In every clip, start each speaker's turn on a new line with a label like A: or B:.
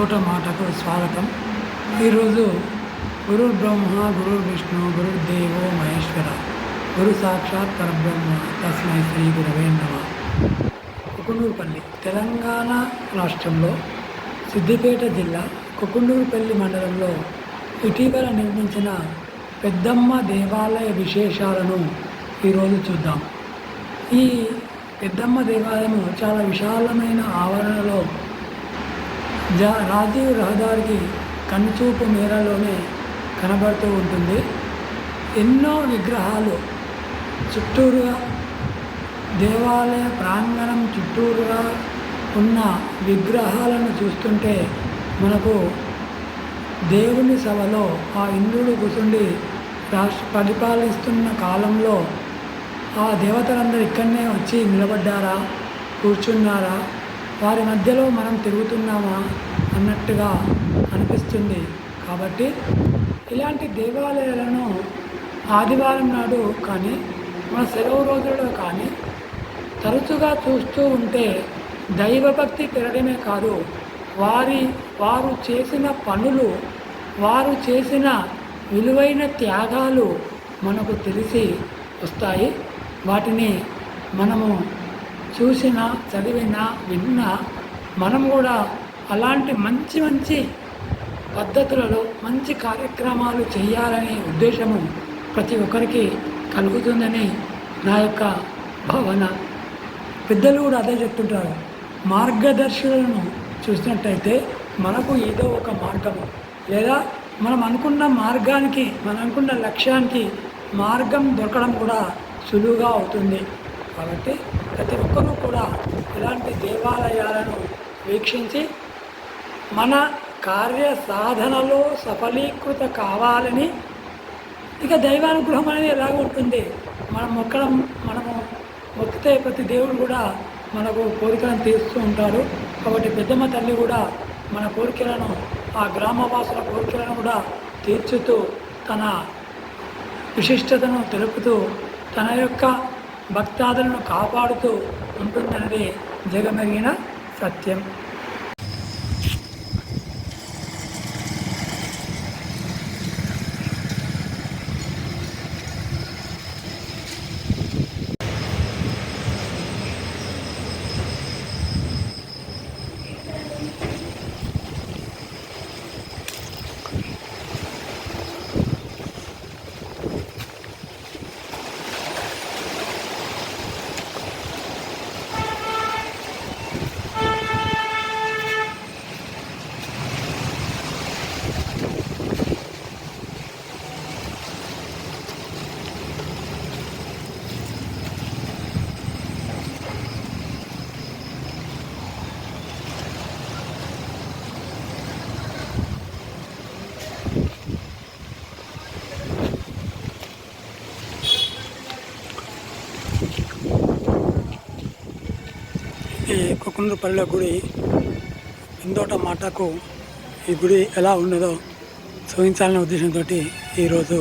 A: ఇందోట మాటకు స్వాగతం. ఈరోజు గురు బ్రహ్మ గురు విష్ణు గురుదేవో మహేశ్వర గురు సాక్షాత్ పరబ్రహ్మ తస్మై శ్రీ గురవే నమః. కుకునూరుపల్లి తెలంగాణ రాష్ట్రంలో సిద్దిపేట జిల్లా కుకునూరుపల్లి మండలంలో ఇటీవల నిర్మించిన పెద్దమ్మ దేవాలయ విశేషాలను ఈరోజు చూద్దాం. ఈ పెద్దమ్మ దేవాలయం చాలా విశాలమైన ఆవరణలో రాజీవ్ రహదారికి కన్నుచూపు మేరలోనే కనబడుతూ ఉంటుంది. ఎన్నో విగ్రహాలు చుట్టూరుగా దేవాలయ ప్రాంగణం చుట్టూరుగా ఉన్న విగ్రహాలను చూస్తుంటే మనకు దేవుని సభలో ఆ ఇంద్రుడు కూర్చుండి పరిపాలిస్తున్న కాలంలో ఆ దేవతలందరూ ఇక్కడనే వచ్చి నిలబడ్డారా, కూర్చున్నారా, వారి మధ్యలో మనం తిరుగుతున్నామా అన్నట్టుగా అనిపిస్తుంది. కాబట్టి ఇలాంటి దేవాలయాలను ఆదివారం నాడు కానీ మన సెలవు రోజుల్లో కానీ తరచుగా చూస్తూ ఉంటే దైవభక్తి పెరగడమే కాదు, వారు చేసిన పనులు, వారు చేసిన విలువైన త్యాగాలు మనకు తెలిసి వస్తాయి. వాటిని మనము చూసినా చదివినా విన్నా మనం కూడా అలాంటి మంచి మంచి పద్ధతులలో మంచి కార్యక్రమాలు చేయాలనే ఉద్దేశము ప్రతి ఒక్కరికి కలుగుతుందని నా యొక్క భావన. పెద్దలు కూడా అదే చెప్తుంటారు. మార్గదర్శులను చూసినట్టయితే మనకు ఏదో ఒక మార్గము లేదా మనం అనుకున్న మార్గానికి, మనం అనుకున్న లక్ష్యానికి మార్గం దొరకడం కూడా సులువుగా అవుతుంది. కాబట్టి ప్రతి ఒక్కరూ కూడా ఇలాంటి దేవాలయాలను వీక్షించి మన కార్య సాధనలో సఫలీకృత కావాలని, ఇక దైవానుగ్రహం అనేది ఎలాగ ఉంటుంది, మనము మొక్కితే ప్రతి దేవుడు కూడా మనకు కోరికలను తీరుస్తూ ఉంటారు. కాబట్టి పెద్దమ్మ తల్లి కూడా మన కోరికలను, ఆ గ్రామవాసుల కోరికలను కూడా తీర్చుతూ తన విశిష్టతను తెలుపుతూ తన యొక్క భక్తాదులను కాపాడుతూ ఉంటుందన్నది జగమెరిగిన సత్యం. ఈ కుకునూరుపల్లి గుడి ఇందోట మాటకు ఈ గుడి ఎలా ఉన్నదో చూపించాలనే ఉద్దేశంతో ఈరోజు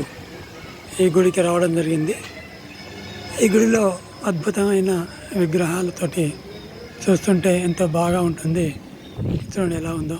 A: ఈ గుడికి రావడం జరిగింది. ఈ గుడిలో అద్భుతమైన విగ్రహాలతోటి చూస్తుంటే ఎంతో బాగా ఉంటుంది. చూడండి ఎలా ఉందో.